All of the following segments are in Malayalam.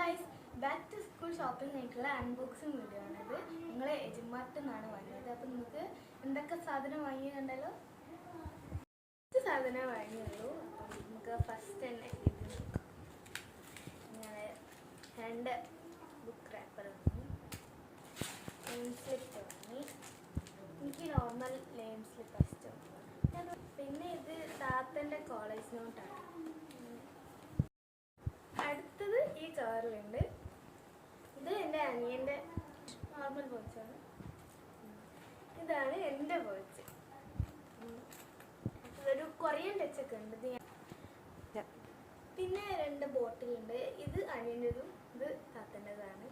Guys, back to school shopping ആയിട്ടുള്ള അൺബോക്സിങ് വീഡിയോ ആണിത്. നിങ്ങൾ എജിമാർട്ടിൽ നിന്നാണ് വാങ്ങിയത്. അപ്പം നിങ്ങൾക്ക് എന്തൊക്കെ സാധനം വാങ്ങിയിട്ടുണ്ടല്ലോ, സാധനം വാങ്ങിയുള്ളൂ. അപ്പം നമുക്ക് ഫസ്റ്റ് തന്നെ ഇങ്ങനെ 2 ബുക്ക് റാപ്പർ വാങ്ങി, സ്ലിപ്പ് വാങ്ങി. എനിക്ക് നോർമൽ ലെയിം സ്ലിപ്പ് ഇഷ്ടം. പിന്നെ ഇത് താത്തൻ്റെ കോളേജ് നോട്ടാണ്. അടുത്തത് ഈ കവറിലുണ്ട്. ഇത് എൻ്റെ അനിയൻ്റെ നോർമൽ പോച്ചാണ്. ഇതാണ് എൻ്റെ പോച്ച്. ഒരു കൊറിയൻ ടച്ചൊക്കെ ഉണ്ട്. പിന്നെ 2 ബോട്ടിലുണ്ട്. ഇത് അനിയൻ്റെതും ഇത് താത്തൻ്റെതാണ്.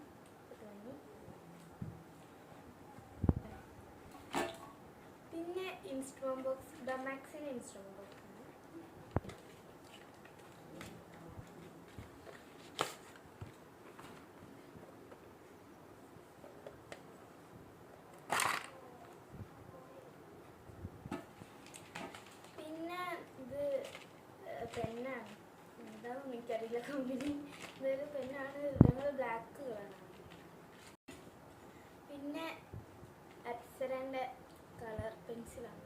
പിന്നെ ഇൻസ്ട്രുമെന്റ് ബോക്സ്, ഡൊമാക്സിൻ്റെ ഇൻസ്ട്രുമെന്റ് ബോക്സ്. പെന്നാണ്, എന്താവും എനിക്കറിയില്ല കമ്പനി. ഇതൊരു പെന്നാണ്, ഞങ്ങൾ ബ്ലാക്ക് കളറാണ്. പിന്നെ അപ്സരൻ്റെ കളർ പെൻസിലാണ്.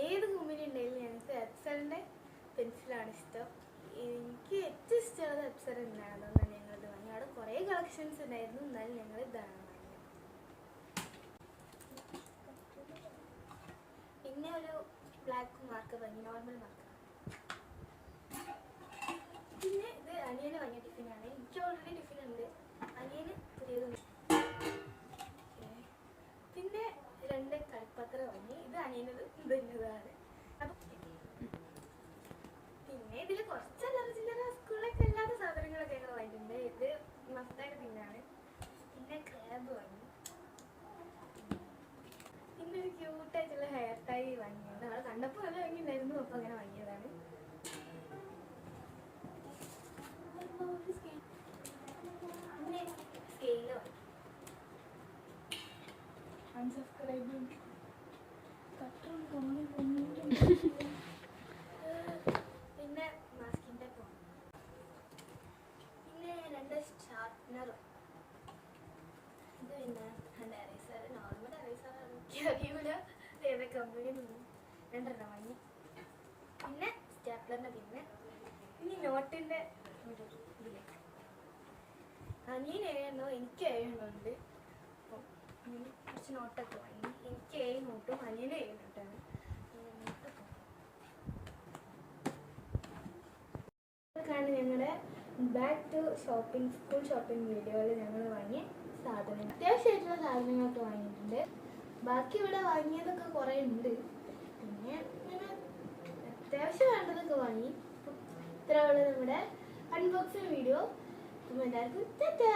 ഏത് കമ്പനി ഉണ്ടെങ്കിലും ഞങ്ങൾക്ക് അപ്സരൻ്റെ പെൻസിലാണ് ഇഷ്ടം. എനിക്ക് ഏറ്റവും ഇഷ്ടമുള്ളത് അപ്സര തന്നെയാണ്. അതുകൊണ്ടാണ് ഞങ്ങളിത് വാങ്ങി. അവിടെ കുറേ കളക്ഷൻസ് ഉണ്ടായിരുന്നു, എന്നാലും ഞങ്ങൾ ഇതാണ് വാങ്ങിയത്. പിന്നെ ഒരു ബ്ലാക്ക് മാർക്ക് വാങ്ങി, നോർമൽ മാർക്ക്. പിന്നെ ഇത് അനിയന് വാങ്ങിയ ടിഫിനാണ്. എനിക്ക് ഓൾറെഡി ടിഫിൻ ഉണ്ട്, അനിയന് പുതിയത്. പിന്നെ 2 കളിപ്പത്രം വാങ്ങി. ഇത് അനിയനത്, ഇത് എന്നതാണ്. അപ്പം പിന്നെ ഇതിൽ കുറച്ച് ചില്ലറ സ്കൂളിലൊക്കെ അല്ലാത്ത സാധനങ്ങളൊക്കെ ഞങ്ങൾ വാങ്ങിയിട്ടുണ്ട്. ഇത് മസ്തായിട്ട് പിന്നാണ്. പിന്നെ ക്രാബ് വാങ്ങി. പിന്നെ ഒരു ക്യൂട്ടായിട്ടുള്ള ഹെയർ ടൈ വാങ്ങിയത്. നമ്മൾ കണ്ടപ്പോൾ നല്ല വാങ്ങിയിട്ടുണ്ടായിരുന്നു, അപ്പോൾ അങ്ങനെ വാങ്ങിയതാണ്. പിന്നെ സ്കെയില് വാങ്ങി. പിന്നെ മാസ്കിൻ്റെ പോണം. പിന്നെ 2 ഷാർപ്നർ. ഇത് പിന്നെ 2 എറേസർ, നോർമൽ എറേസർ. എനിക്ക് അറിയില്ല ഏതൊക്കെ കമ്പനി. 2 വാങ്ങി. പിന്നെ സ്റ്റാപ്ലറിൻ്റെ പിന്നെ ഇനി നോട്ടിൻ്റെ ഇതിലേക്ക് അനിയൻ 7 എനിക്ക് 7 ഉണ്ട്. അപ്പം കുറച്ച് നോട്ടൊക്കെ വാങ്ങി. എനിക്ക് 7 നോട്ടും അനിയന് 7 നോട്ടാണ്. ഇതൊക്കെയാണ് ഞങ്ങളുടെ back to shopping school shopping വീഡിയോയിൽ ഞങ്ങൾ വാങ്ങിയ സാധനങ്ങൾ. അത്യാവശ്യമായിട്ടുള്ള സാധനങ്ങളൊക്കെ വാങ്ങിയിട്ടുണ്ട്. ബാക്കി ഇവിടെ വാങ്ങിയതൊക്കെ കുറേ ഉണ്ട്. പിന്നെ ഇങ്ങനെ അത്യാവശ്യം വേണ്ടതൊക്കെ വാങ്ങി. ഇത്രയുള്ള നമ്മുടെ അൺബോക്സിങ് വീഡിയോ. എല്ലാവർക്കും ടാറ്റാ.